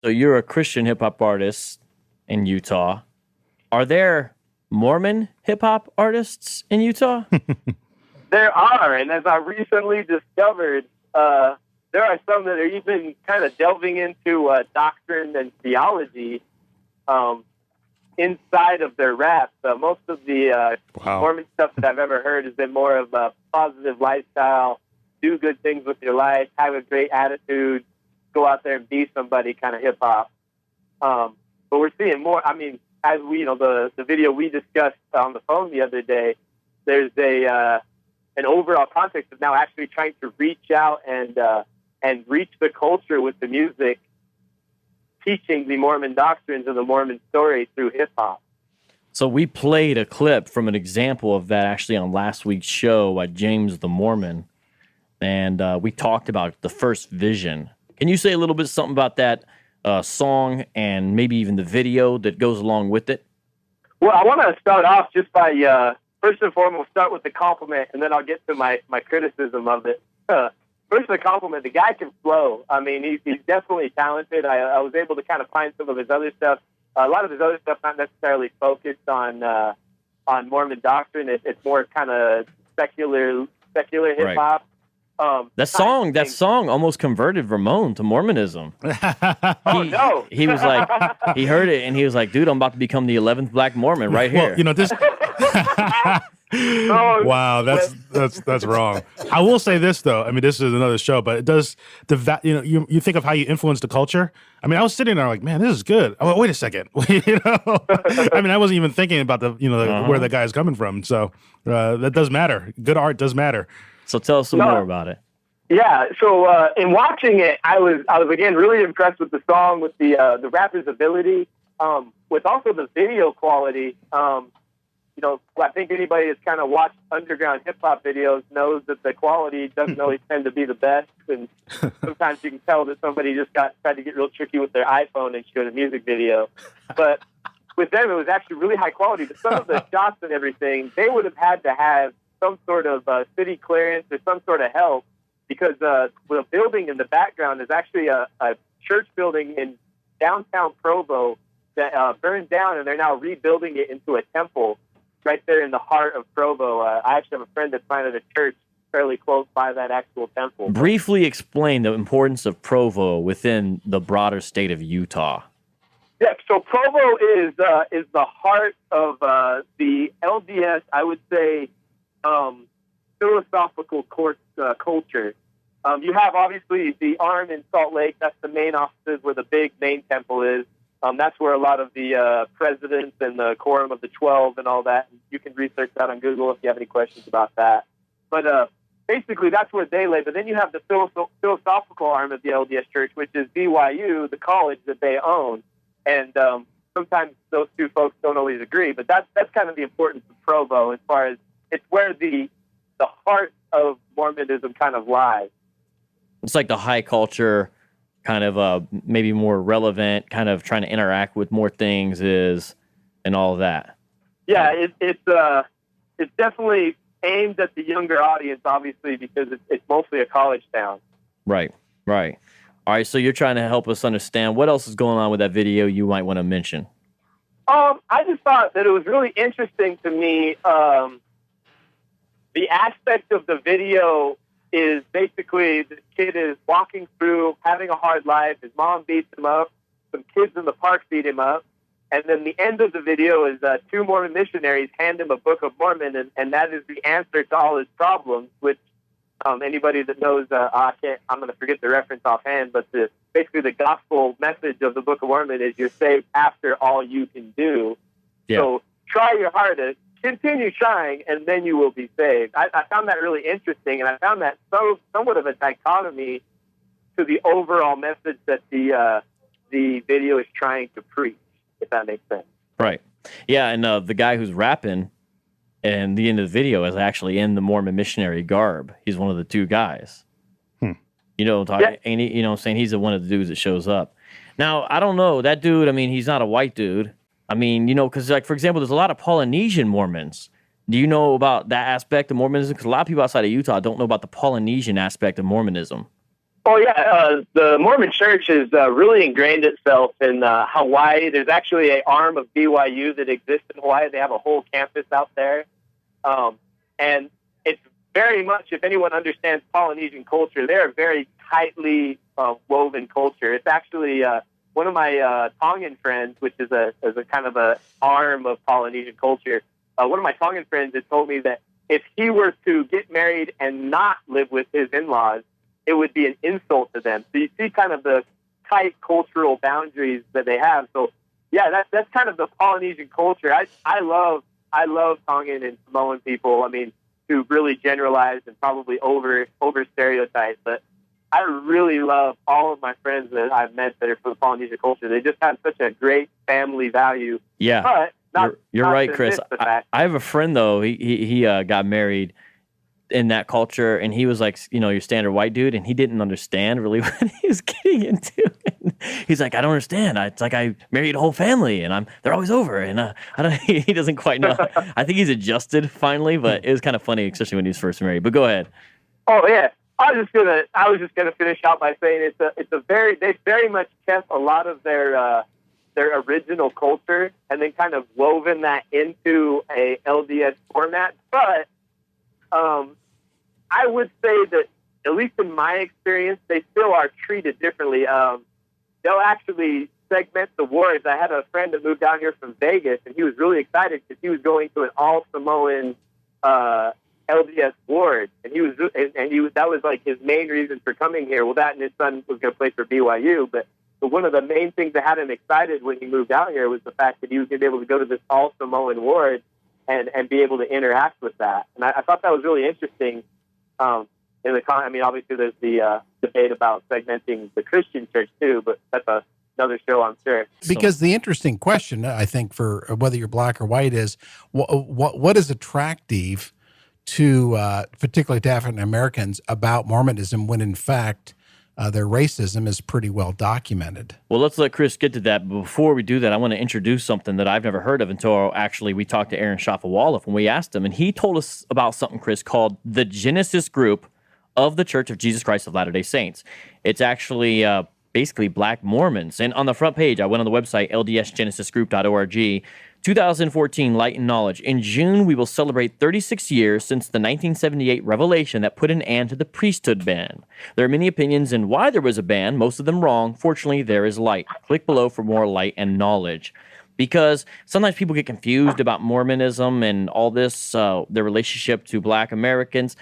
So you're a Christian hip hop artist in Utah. Are there Mormon hip hop artists in Utah? There are, and as I recently discovered, there are some that are even kind of delving into doctrine and theology inside of their raps. Most of the Mormon stuff that I've ever heard has been more of a positive lifestyle, do good things with your life, have a great attitude, go out there and be somebody kind of hip-hop. But we're seeing more, I mean, as we, the video we discussed on the phone the other day, there's an overall context of now actually trying to reach out and reach the culture with the music, teaching the Mormon doctrines and the Mormon story through hip-hop. So we played a clip from an example of that actually on last week's show by James the Mormon, and we talked about the first vision. Can you say a little bit something about that song and maybe even the video that goes along with it? Well, I want to start off just by, first and foremost, start with the compliment, and then I'll get to my criticism of it. First, the compliment. The guy can flow. I mean, he's definitely talented. I was able to kind of find some of his other stuff. A lot of his other stuff not necessarily focused on Mormon doctrine. It's more kind of secular hip hop. That song almost converted Ramon to Mormonism. No! He was like, he heard it and he was like, "Dude, I'm about to become the 11th Black Mormon right here." Well, this. Wow, that's wrong. I will say this though. I mean, this is another show, but it does you think of how you influence the culture. I mean, I was sitting there like, man, this is good. Oh, wait a second. I mean, I wasn't even thinking about where the guy is coming from. So that does matter. Good art does matter. So tell us some more about it. Yeah. So in watching it, I was again really impressed with the song, with the rapper's ability, with also the video quality. I think anybody that's kind of watched underground hip hop videos knows that the quality doesn't always tend to be the best, and sometimes you can tell that somebody just tried to get real tricky with their iPhone and shoot a music video. But with them, it was actually really high quality. But some of the shots and everything, they would have had to have some sort of city clearance or some sort of help, because the building in the background is actually a church building in downtown Provo that burned down, and they're now rebuilding it into a temple right there in the heart of Provo. I actually have a friend that planted a church fairly close by that actual temple. Briefly explain the importance of Provo within the broader state of Utah. Yeah, so Provo is the heart of the LDS, I would say, philosophical culture. You have obviously the Arm in Salt Lake. That's the main offices where the big main temple is. That's where a lot of the presidents and the Quorum of the 12 and all that. You can research that on Google if you have any questions about that. But basically, that's where they lay. But then you have the philosophical arm of the LDS Church, which is BYU, the college that they own. And sometimes those two folks don't always agree. But that's kind of the importance of Provo, as far as it's where the heart of Mormonism kind of lies. It's like the high culture, kind of maybe more relevant, kind of trying to interact with more things and all of that. Yeah, it's definitely aimed at the younger audience, obviously, because it's mostly a college town. Right. All right, so you're trying to help us understand what else is going on with that video you might want to mention. I just thought that it was really interesting to me. The aspect of the video is basically the kid is walking through, having a hard life. His mom beats him up. Some kids in the park beat him up. And then the end of the video is two Mormon missionaries hand him a Book of Mormon, and that is the answer to all his problems, which anybody that knows, I'm going to forget the reference offhand, but basically the gospel message of the Book of Mormon is you're saved after all you can do. Yeah. So try your hardest, continue trying, and then you will be saved. I found that really interesting, and I found that somewhat of a dichotomy to the overall message that the video is trying to preach, if that makes sense. Right. Yeah, and the guy who's rapping in the end of the video is actually in the Mormon missionary garb. He's one of the two guys. You know what I'm talking? Yeah. And you know what I'm saying? He's one of the dudes that shows up. Now, I don't know. That dude, I mean, he's not a white dude. I mean, because, like, for example, there's a lot of Polynesian Mormons. Do you know about that aspect of Mormonism? Because a lot of people outside of Utah don't know about the Polynesian aspect of Mormonism. Oh, yeah. The Mormon Church has really ingrained itself in Hawaii. There's actually an arm of BYU that exists in Hawaii. They have a whole campus out there. And it's very much, if anyone understands Polynesian culture, they're a very tightly woven culture. It's actually one of my Tongan friends, which is a kind of a arm of Polynesian culture. One of my Tongan friends has told me that if he were to get married and not live with his in-laws, it would be an insult to them. So you see kind of the tight cultural boundaries that they have. So yeah, that's kind of the Polynesian culture. I love Tongan and Samoan people. I mean, to really generalize and probably over stereotype, but I really love all of my friends that I've met that are from the Polynesian culture. They just have such a great family value. Yeah, but you're right, Chris. I have a friend though. He got married in that culture, and he was like, your standard white dude, and he didn't understand really what he was getting into. And he's like, I don't understand. It's like I married a whole family, and they're always over, and I don't. He doesn't quite know. I think he's adjusted finally, but it was kind of funny, especially when he was first married. But go ahead. Oh yeah, I was just gonna finish out by saying they've very much kept a lot of their original culture and then kind of woven that into a LDS format, but. I would say that, at least in my experience, they still are treated differently. They'll actually segment the wards. I had a friend that moved down here from Vegas, and he was really excited because he was going to an all Samoan LDS ward, and that was like his main reason for coming here. Well, that and his son was going to play for BYU, but one of the main things that had him excited when he moved out here was the fact that he was going to be able to go to this all Samoan ward and be able to interact with that. And I thought that was really interesting. Obviously there's the debate about segmenting the Christian church too, but that's another show, I'm sure. Because the interesting question, I think, for whether you're black or white is what is attractive to particularly to African Americans about Mormonism when in fact their racism is pretty well documented. Well, let's let Chris get to that. But before we do that, I want to introduce something that I've never heard of until actually we talked to Aaron Shafawaloff when we asked him. And he told us about something, Chris, called the Genesis Group of the Church of Jesus Christ of Latter-day Saints. It's actually basically black Mormons. And on the front page, I went on the website, ldsgenesisgroup.org, 2014, Light and Knowledge. In June, we will celebrate 36 years since the 1978 revelation that put an end to the priesthood ban. There are many opinions in why there was a ban, most of them wrong. Fortunately, there is light. Click below for more light and knowledge. Because sometimes people get confused about Mormonism and all this, their relationship to black Americans.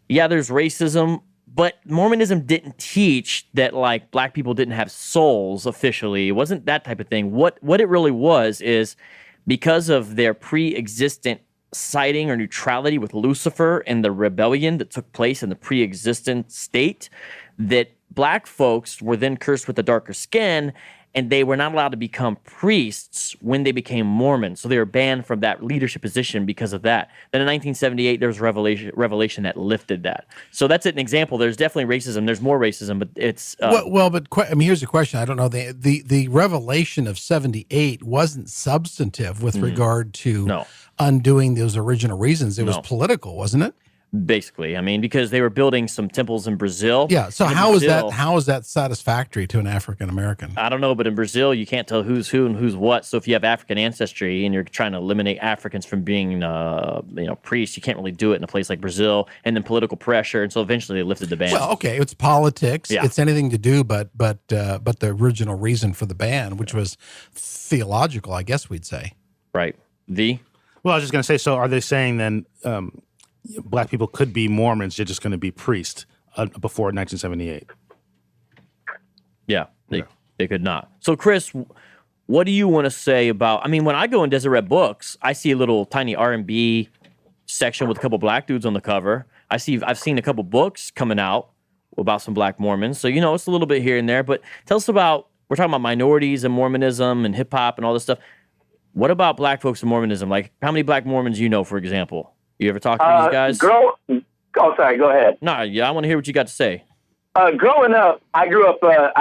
Yeah, there's racism, but Mormonism didn't teach that like black people didn't have souls officially. It wasn't that type of thing. What it really was is because of their pre-existent siding or neutrality with Lucifer and the rebellion that took place in the pre-existent state, that black folks were then cursed with a darker skin, and they were not allowed to become priests when they became Mormons. So they were banned from that leadership position because of that. Then in 1978, there was revelation that lifted that. So that's an example. There's definitely racism. There's more racism, but it's... here's the question. I don't know. The revelation of 78 wasn't substantive with regard to undoing those original reasons. It was political, wasn't it? Basically, I mean, because they were building some temples in Brazil. Yeah. So how is that satisfactory to an African American? I don't know, but in Brazil, you can't tell who's who and who's what. So if you have African ancestry and you're trying to eliminate Africans from being, priests, you can't really do it in a place like Brazil. And then political pressure, and so eventually they lifted the ban. Well, okay, it's politics. Yeah. It's anything to do, but the original reason for the ban, which was theological, I guess we'd say. Right. Well, I was just going to say. So, are they saying then? Black people could be Mormons, you're just going to be priests before 1978. Yeah, they could not. So, Chris, what do you want to say about? I mean, when I go in Deseret Books, I see a little tiny R&B section with a couple black dudes on the cover. I've seen a couple books coming out about some black Mormons. So, it's a little bit here and there. But tell us about. We're talking about minorities and Mormonism and hip hop and all this stuff. What about black folks and Mormonism? Like, how many black Mormons for example? You ever talk to these guys? Go ahead. No, yeah, I want to hear what you got to say. Growing up, I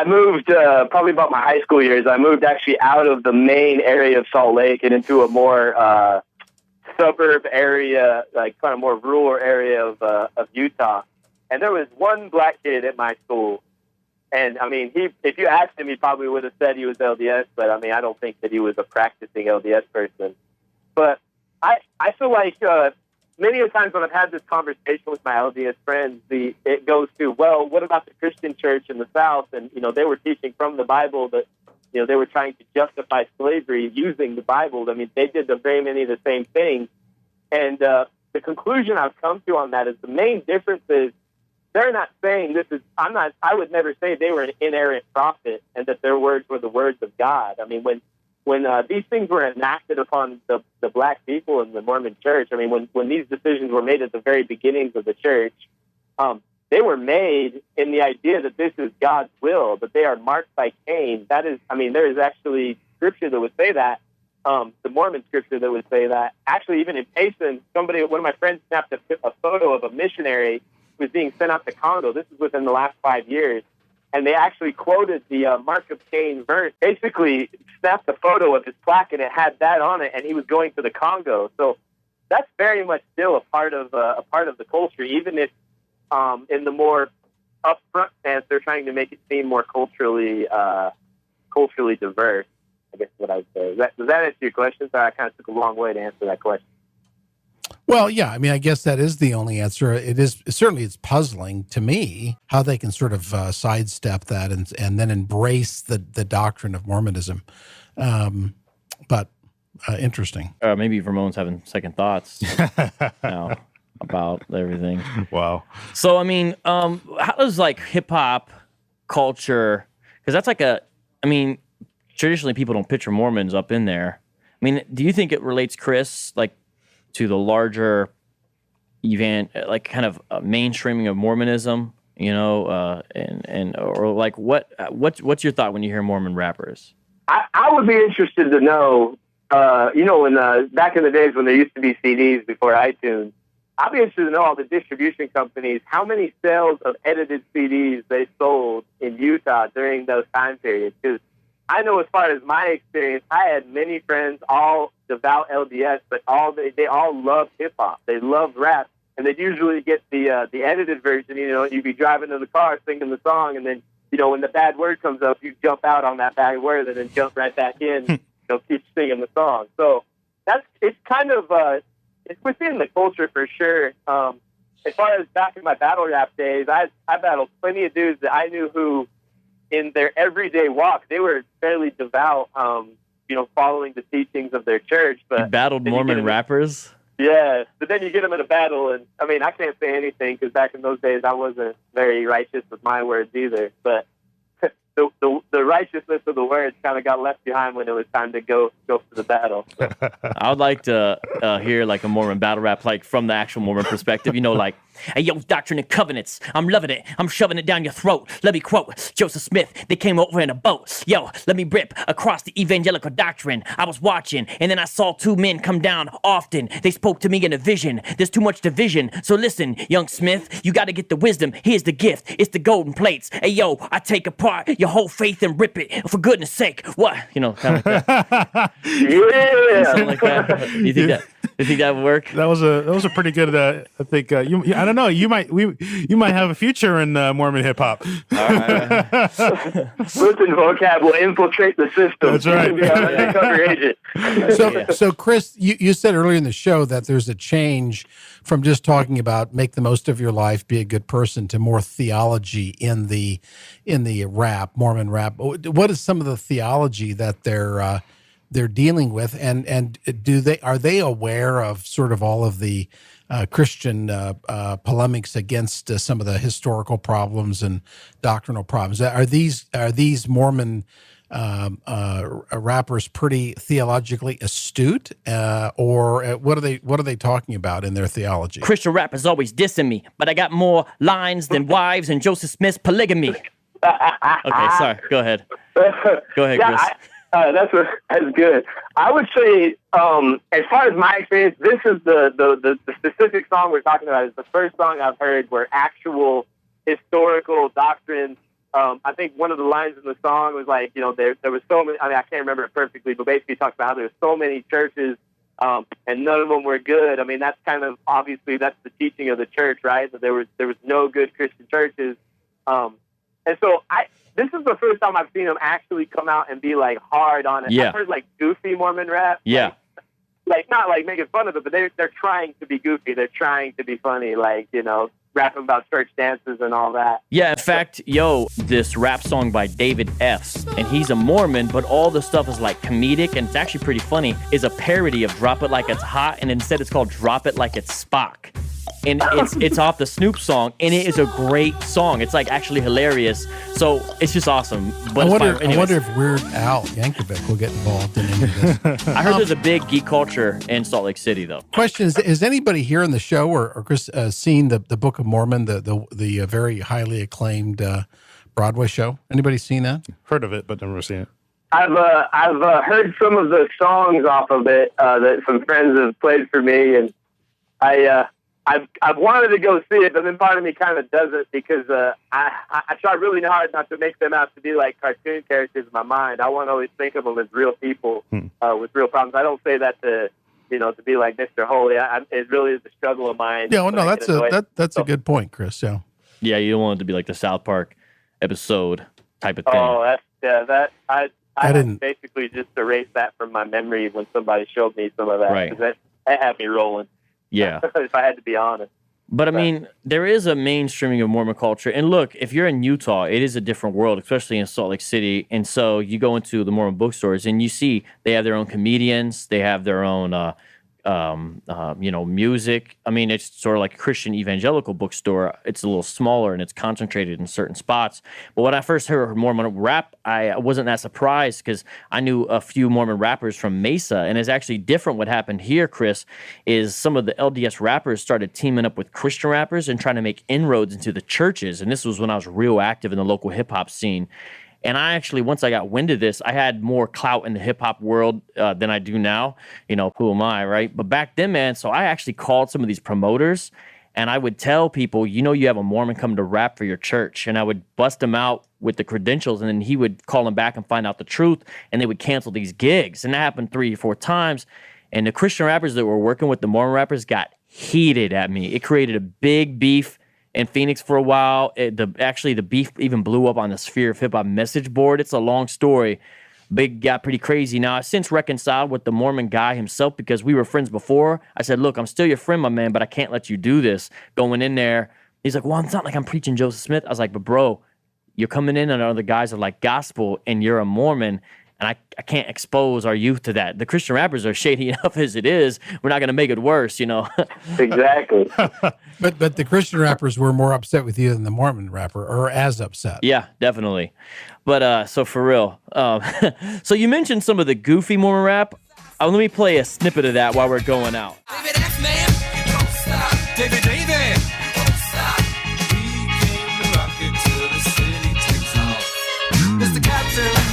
moved probably about my high school years. I moved actually out of the main area of Salt Lake and into a more suburb area, like kind of more rural area of Utah. And there was one black kid at my school And I mean, if you asked him, he probably would have said he was LDS, but I mean, I don't think that he was a practicing LDS person. But I feel like many of the times when I've had this conversation with my LDS friends, it goes to, well, what about the Christian church in the South? And, they were teaching from the Bible that, they were trying to justify slavery using the Bible. I mean, they did very many of the same things. And the conclusion I've come to on that is the main difference is they're not saying I would never say they were an inerrant prophet and that their words were the words of God. I mean, when these things were enacted upon the black people in the Mormon church, I mean, when these decisions were made at the very beginnings of the church, they were made in the idea that this is God's will, that they are marked by Cain. That is, I mean, there is actually scripture that would say that, the Mormon scripture that would say that. Actually, even in Payson, one of my friends snapped a photo of a missionary who was being sent out to Congo. This is within the last 5 years. And they actually quoted the Mark of Cain verse, basically snapped a photo of his plaque, and it had that on it, and he was going to the Congo. So that's very much still a part of the culture, even if in the more upfront sense, they're trying to make it seem more culturally diverse, I guess is what I would say. Does that answer your question? Sorry, I kind of took a long way to answer that question. Well, yeah, I mean, I guess that is the only answer. It's puzzling to me how they can sort of sidestep that and then embrace the doctrine of Mormonism. But interesting. Maybe Ramon's having second thoughts now about everything. Wow. So, I mean, how does like hip hop culture, because that's like traditionally people don't picture Mormons up in there. I mean, do you think it relates, Chris, like to the larger like kind of mainstreaming of Mormonism, or like what's your thought when you hear Mormon rappers? I would be interested to know, when back in the days when there used to be CDs before iTunes, I'd be interested to know all the distribution companies, how many sales of edited CDs they sold in Utah during those time periods. Because I know as far as my experience, I had many friends, all devout LDS, but they all loved hip-hop. They loved rap, and they'd usually get the edited version. You'd be driving in the car singing the song, and then, when the bad word comes up, you jump out on that bad word and then jump right back in, keep singing the song. So it's kind of, it's within the culture for sure. As far as back in my battle rap days, I battled plenty of dudes that I knew who, in their everyday walk, they were fairly devout, following the teachings of their church. But you battled Mormon rappers? Yeah, but then you get them in a battle, and I mean, I can't say anything because back in those days, I wasn't very righteous with my words either. But the righteousness of the words kind of got left behind when it was time to go for the battle. So. I would like to hear like a Mormon battle rap, like from the actual Mormon perspective. Like, hey, yo, Doctrine and Covenants, I'm loving it. I'm shoving it down your throat. Let me quote Joseph Smith. They came over in a boat. Yo, let me rip across the evangelical doctrine. I was watching, and then I saw two men come down often. They spoke to me in a vision. There's too much division. So listen, young Smith, you got to get the wisdom. Here's the gift. It's the golden plates. Hey, yo, I take apart your whole faith and rip it. For goodness sake. What? Kind of like that. Yeah. Something like that. Do you think that would work? That was a pretty good. I think I don't know. You might have a future in Mormon hip hop. Listen, Vocab will infiltrate the system. That's right. Be an undercover agent. So Chris, you said earlier in the show that there's a change from just talking about make the most of your life, be a good person, to more theology in the rap, Mormon rap. What is some of the theology that they're dealing with, and are they aware of sort of all of the Christian polemics against some of the historical problems and doctrinal problems? Are these Mormon rappers pretty theologically astute, or what are they talking about in their theology? Christian rappers always dissing me, but I got more lines than wives and Joseph Smith's polygamy. Okay, sorry. Go ahead. Go ahead, Chris. That's good. I would say, as far as my experience, this is the specific song we're talking about is the first song I've heard where actual historical doctrine. I think one of the lines in the song was like, there was so many. I mean, I can't remember it perfectly, but basically talks about how there were so many churches, and none of them were good. I mean, that's kind of obviously that's the teaching of the church, right? That there was no good Christian churches. And so this is the first time I've seen him actually come out and be like hard on it. Yeah. I've heard like goofy Mormon rap. Yeah. Like not like making fun of it, but they're trying to be goofy. They're trying to be funny, like, you know, rapping about church dances and all that. Yeah, in fact, this rap song by David Eff, and he's a Mormon, but all the stuff is like comedic, and it's actually pretty funny, is a parody of Drop It Like It's Hot, and instead it's called Drop It Like It's Spock. And it's off the Snoop song, and it is a great song. It's like actually hilarious. So it's just awesome. But I wonder if Weird Al Yankovic will get involved in any of this. I heard there's a big geek culture in Salt Lake City, though. Question is: has anybody here in the show or Chris seen the Book of Mormon, the very highly acclaimed Broadway show? Anybody seen that? Heard of it, but never seen it. I've heard some of the songs off of it that some friends have played for me, and I've wanted to go see it, but then part of me kind of doesn't because I try really hard not to make them out to be like cartoon characters in my mind. I want to always think of them as real people with real problems. I don't say that to be like Mr. Holy. It really is a struggle of mine. Yeah, well, no, that's a good point, Chris. Yeah. Yeah, you don't want it to be like the South Park episode type of thing. Oh, I didn't basically just erase that from my memory when somebody showed me some of that. Right. 'Cause that had me rolling. Yeah. If I had to be honest. But I mean, there is a mainstreaming of Mormon culture. And look, if you're in Utah, it is a different world, especially in Salt Lake City. And so you go into the Mormon bookstores and you see they have their own comedians, they have their own music. I mean, it's sort of like a Christian evangelical bookstore. It's a little smaller and it's concentrated in certain spots. But when I first heard Mormon rap, I wasn't that surprised because I knew a few Mormon rappers from Mesa. And it's actually different. What happened here, Chris, is some of the LDS rappers started teaming up with Christian rappers and trying to make inroads into the churches. And this was when I was real active in the local hip hop scene. And I actually, once I got wind of this, I had more clout in the hip hop world than I do now. You know, who am I, right? But back then, man, so I actually called some of these promoters and I would tell people, you have a Mormon coming to rap for your church. And I would bust them out with the credentials and then he would call them back and find out the truth and they would cancel these gigs. And that happened 3 or 4 times. And the Christian rappers that were working with the Mormon rappers got heated at me. It created a big beef in Phoenix for a while. The beef even blew up on the Sphere of Hip Hop message board. It's a long story. Big got pretty crazy. Now, I've since reconciled with the Mormon guy himself because we were friends before. I said, look, I'm still your friend, my man, but I can't let you do this. Going in there, he's like, well, it's not like I'm preaching Joseph Smith. I was like, but bro, you're coming in and other guys are like gospel and you're a Mormon. And I can't expose our youth to that. The Christian rappers are shady enough as it is. We're not going to make it worse, Exactly. But the Christian rappers were more upset with you than the Mormon rapper, or as upset. Yeah, definitely. But so for real. So you mentioned some of the goofy Mormon rap. Let me play a snippet of that while we're going out. David Eff, man. You don't stop. David. You don't stop. We came to rock it till the city takes off. Mr. Captain.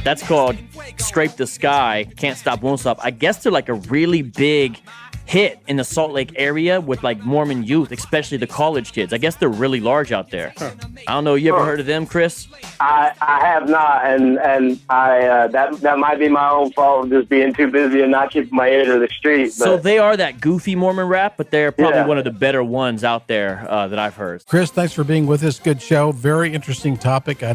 That's called Scrape the Sky, Can't Stop, Won't Stop. I guess they're like a really big hit in the Salt Lake area with like Mormon youth, especially the college kids. I guess they're really large out there. I don't know. You ever heard of them, Chris? I have not, and I that might be my own fault of just being too busy and not keeping my ear to the street. But. So they are that goofy Mormon rap, but they're probably one of the better ones out there that I've heard. Chris, thanks for being with us. Good show. Very interesting topic. I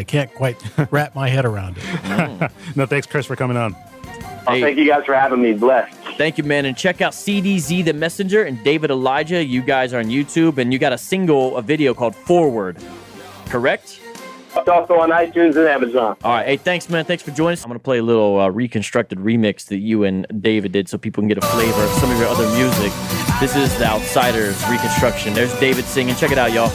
can't quite wrap my head around it. No, thanks, Chris, for coming on. Hey. Thank you guys for having me. Blessed. Thank you, man. And check out CDZ the Messenger and David Elijah. You guys are on YouTube, and you got a video called Forward, correct? It's also on iTunes and Amazon. All right. Hey, thanks, man. Thanks for joining us. I'm going to play a little reconstructed remix that you and David did so people can get a flavor of some of your other music. This is The Outsiders reconstruction. There's David singing. Check it out, y'all.